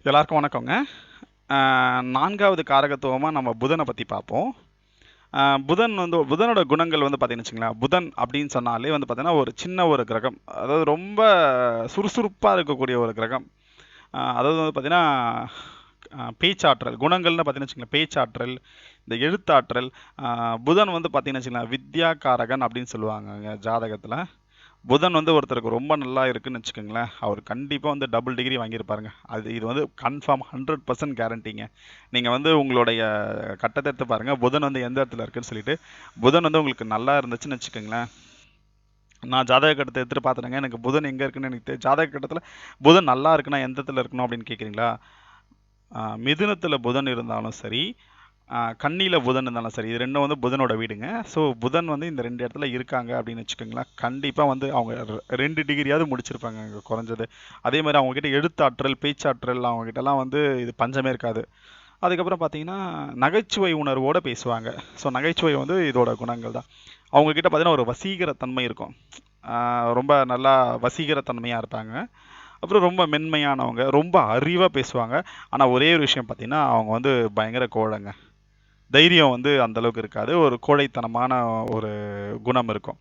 எல்லாருக்கும் வணக்கங்க. 4வது காரகத்துவமா நம்ம புதன பத்தி பார்ப்போம். புதன் வந்து புதனோட குணங்கள் வந்து பார்த்தீங்கன்னு வச்சுக்கங்களேன், புதன் அப்படின்னு சொன்னாலே வந்து பார்த்தீங்கன்னா, ஒரு சின்ன ஒரு கிரகம். அதாவது ரொம்ப சுறுசுறுப்பா இருக்கக்கூடிய ஒரு கிரகம். அதாவது வந்து பார்த்தீங்கன்னா, பேச்சாற்றல் குணங்கள்னு பார்த்தீங்கன்னு வச்சுக்கங்களேன், பேச்சாற்றல், இந்த எழுத்தாற்றல். புதன் வந்து பார்த்தீங்கன்னு வச்சுக்கங்களேன், வித்யாகாரகன் அப்படின்னு சொல்லுவாங்கங்க ஜாதகத்தில. புதன் வந்து ஒருத்தருக்கு ரொம்ப நல்லா இருக்குன்னு வச்சுக்கோங்களேன், அவர் கண்டிப்பாக வந்து டபுள் டிகிரி வாங்கியிருப்பாருங்க. இது வந்து கன்ஃபார்ம் 100% கேரண்டிங்க. நீங்கள் வந்து உங்களுடைய கட்டத்தை எடுத்து பாருங்கள், புதன் வந்து எந்த இடத்துல இருக்குன்னு சொல்லிட்டு. புதன் வந்து உங்களுக்கு நல்லா இருந்துச்சுன்னு வச்சுக்கோங்களேன். நான் ஜாதக கட்டத்தை எடுத்துகிட்டு பார்த்துட்டேங்க, எனக்கு புதன் எங்கே இருக்குன்னு எனக்கு ஜாதக கட்டத்தில் புதன் நல்லா இருக்குன்னா எந்த இடத்துல இருக்கணும் அப்படின்னு கேட்குறீங்களா? மிதுனத்தில் புதன் இருந்தாலும் சரி, கன்னியில் புதன் இருந்தாலும் சரி, இது ரெண்டும் வந்து புதனோட வீடுங்க. ஸோ புதன் வந்து இந்த 2 இடத்துல இருக்காங்க அப்படின்னு வச்சுக்கோங்களேன், கண்டிப்பாக வந்து அவங்க 2 டிகிரியாவது முடிச்சிருப்பாங்க அங்கே குறைஞ்சது. அதே மாதிரி அவங்கக்கிட்ட எழுத்தாற்றல், பேச்சாற்றல், அவங்ககிட்டலாம் வந்து இது பஞ்சமே இருக்காது. அதுக்கப்புறம் பார்த்தீங்கன்னா, நகைச்சுவை உணர்வோடு பேசுவாங்க. ஸோ நகைச்சுவை வந்து இதோட குணங்கள் தான். அவங்கக்கிட்ட பார்த்தீங்கன்னா ஒரு வசீகரத்தன்மை இருக்கும். ரொம்ப நல்லா வசீகரத்தன்மையாக இருப்பாங்க. அப்புறம் ரொம்ப மென்மையானவங்க, ரொம்ப அறிவாக பேசுவாங்க. ஆனால் ஒரே ஒரு விஷயம் பார்த்தீங்கன்னா, அவங்க வந்து பயங்கர கோழைங்க. தைரியம் வந்து அந்த அளவுக்கு இருக்காது. ஒரு கோழைத்தனமான ஒரு குணம் இருக்கும்.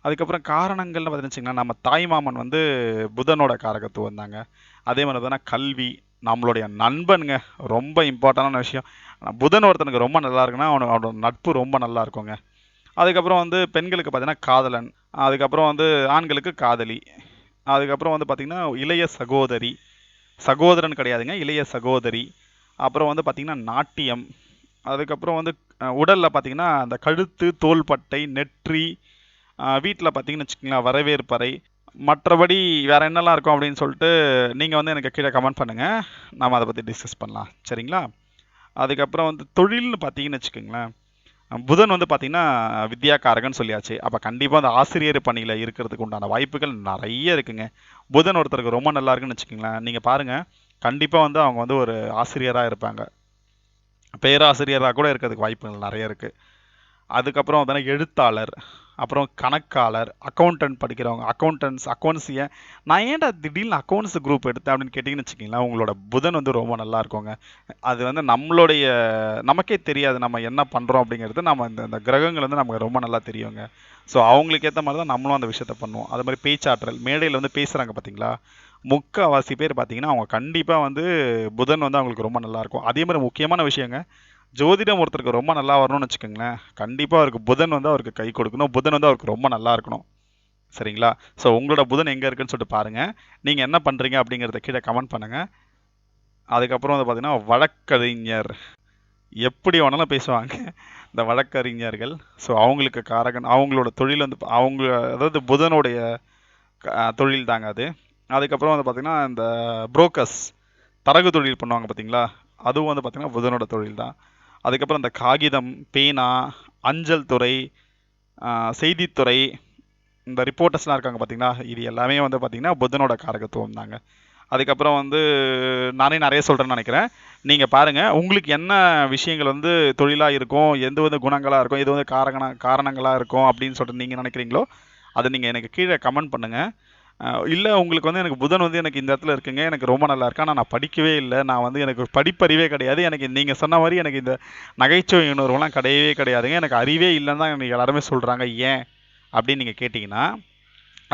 அதுக்கப்புறம் காரணங்கள்னு பார்த்துச்சுங்கன்னா, நம்ம தாய்மாமன் வந்து புதனோட காரகத்துவம் தாங்க. அதே மாதிரி பார்த்தீங்கன்னா, கல்வி, நம்மளுடைய நண்பனுங்க, ரொம்ப இம்பார்ட்டண்டான விஷயம். புதன் ஒருத்தனுக்கு ரொம்ப நல்லா இருக்குன்னா, அவனோட நட்பு ரொம்ப நல்லா இருக்குங்க. அதுக்கப்புறம் வந்து பெண்களுக்கு பார்த்தீங்கன்னா காதலன், அதுக்கப்புறம் வந்து ஆண்களுக்கு காதலி, அதுக்கப்புறம் வந்து பார்த்திங்கன்னா இளைய சகோதரி, சகோதரன் கிடையாதுங்க, இளைய சகோதரி. அப்புறம் வந்து பார்த்திங்கன்னா நாட்டியம். அதுக்கப்புறம் வந்து உடலில் பார்த்தீங்கன்னா அந்த கழுத்து, தோள்பட்டை, நெற்றி, வீட்டில் பார்த்தீங்கன்னு வச்சுக்கோங்களேன் வரவேற்பறை. மற்றபடி வேறு என்னெல்லாம் இருக்கும் அப்படின்னு சொல்லிட்டு நீங்கள் வந்து எனக்கு கீழே கமெண்ட் பண்ணுங்கள், நாம் அதை பற்றி டிஸ்கஸ் பண்ணலாம். சரிங்களா? அதுக்கப்புறம் வந்து தொழில்னு பார்த்தீங்கன்னு வச்சுக்கோங்களேன், புதன் வந்து பார்த்தீங்கன்னா வித்யாகாரகன் சொல்லியாச்சு. அப்போ கண்டிப்பாக அந்த ஆசிரியர் பணியில் இருக்கிறதுக்கு உண்டான வாய்ப்புகள் நிறைய இருக்குங்க. புதன் ஒருத்தருக்கு ரொம்ப நல்லா இருக்குன்னு வச்சுக்கோங்களேன், நீங்கள் பாருங்கள், கண்டிப்பாக வந்து அவங்க வந்து ஒரு ஆசிரியராக இருப்பாங்க, பேராசிரியராக கூட இருக்கிறதுக்கு வாய்ப்புகள் நிறைய இருக்குது. அதுக்கப்புறம் பார்த்தீங்கன்னா எழுத்தாளர், அப்புறம் கணக்காளர், அக்கௌண்டன்ட் படிக்கிறவங்க, அக்கௌண்ட்ஸ். ஏன் நான் ஏன்டா திடீர்னு அக்கௌண்ட்ஸ் குரூப் எடுத்தேன் அப்படின்னு கேட்டிங்கன்னு வச்சுக்கிங்களேன், உங்களோட புதன் வந்து ரொம்ப நல்லா இருக்குங்க. அது வந்து நம்மளுடைய நமக்கே தெரியாது நம்ம என்ன பண்ணுறோம் அப்படிங்கிறது. நம்ம இந்த கிரகங்கள் வந்து நமக்கு ரொம்ப நல்லா தெரியுங்க. ஸோ அவங்களுக்கு ஏற்ற மாதிரி தான் நம்மளும் அந்த விஷயத்த பண்ணுவோம். அது மாதிரி பேச்சாற்றல், மேடையில் வந்து பேசுகிறாங்க பார்த்தீங்களா, முக்கால்வாசி பேர் பார்த்தீங்கன்னா அவங்க கண்டிப்பாக வந்து புதன் வந்து அவங்களுக்கு ரொம்ப நல்லாயிருக்கும். அதே மாதிரி முக்கியமான விஷயங்க, ஜோதிடம் ஒருத்தருக்கு ரொம்ப நல்லா வரணும்னு வச்சுக்கோங்களேன், கண்டிப்பாக அவருக்கு புதன் வந்து அவருக்கு கை கொடுக்கணும், புதன் வந்து அவருக்கு ரொம்ப நல்லா இருக்கணும். சரிங்களா? ஸோ உங்களோட புதன் எங்கே இருக்குன்னு சொல்லிட்டு பாருங்கள். நீங்கள் என்ன பண்ணுறீங்க அப்படிங்கிறத கீழே கமெண்ட் பண்ணுங்கள். அதுக்கப்புறம் வந்து பார்த்தீங்கன்னா வழக்கறிஞர், எப்படி வேணாலும் பேசுவாங்க இந்த வழக்கறிஞர்கள். ஸோ அவங்களுக்கு காரகன், அவங்களோட தொழில் வந்து அவங்க, அதாவது புதனுடைய தொழில் தாங்க அது. அதுக்கப்புறம் வந்து பார்த்திங்கன்னா இந்த புரோக்கர்ஸ், தரகு தொழில் பண்ணுவாங்க பார்த்தீங்களா, அதுவும் வந்து பார்த்திங்கன்னா புதனோட தொழில் தான். அதுக்கப்புறம் இந்த காகிதம், பேனா, அஞ்சல் துறை, செய்தித்துறை, இந்த ரிப்போர்ட்டர்ஸ்லாம் இருக்காங்க பார்த்தீங்களா, இது எல்லாமே வந்து பார்த்திங்கன்னா புதனோட காரகத்துவம் தாங்க. அதுக்கப்புறம் வந்து நானே நிறைய சொல்கிறேன்னு நினைக்கிறேன். நீங்கள் பாருங்கள், உங்களுக்கு என்ன விஷயங்கள் வந்து தொழிலாக இருக்கும், எந்த வந்து குணங்களாக இருக்கும், எது வந்து காரணங்களாக இருக்கும் அப்படின்னு சொல்லிட்டு நீங்கள் நினைக்கிறீங்களோ, அதை நீங்கள் எனக்கு கீழே கமெண்ட் பண்ணுங்கள். இல்லை உங்களுக்கு வந்து எனக்கு புதன் வந்து எனக்கு இந்த இடத்துல இருக்குங்க, எனக்கு ரொம்ப நல்லா இருக்கு, ஆனால் நான் படிக்கவே இல்லை, நான் வந்து எனக்கு படிப்பறிவே கிடையாது, எனக்கு நீங்கள் சொன்ன மாதிரி எனக்கு இந்த நகைச்சுவை உணர்வுலாம் கிடையவே கிடையாதுங்க, எனக்கு அறிவே இல்லைன்னு தான் எனக்கு எல்லாருமே சொல்கிறாங்க, ஏன் அப்படின்னு நீங்கள் கேட்டிங்கன்னா,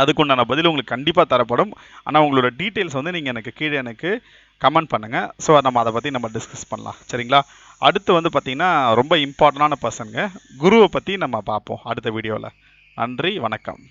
அதுக்குண்டான பதில் உங்களுக்கு கண்டிப்பாக தரப்படும். ஆனால் உங்களோட டீட்டெயில்ஸ் வந்து நீங்கள் எனக்கு கீழே எனக்கு கமெண்ட் பண்ணுங்கள். ஸோ நம்ம அதை பற்றி நம்ம டிஸ்கஸ் பண்ணலாம். சரிங்களா? அடுத்து வந்து பார்த்திங்கன்னா ரொம்ப இம்பார்ட்டண்டான பர்சனுங்க, குருவை பற்றி நம்ம பார்ப்போம் அடுத்த வீடியோவில். நன்றி, வணக்கம்.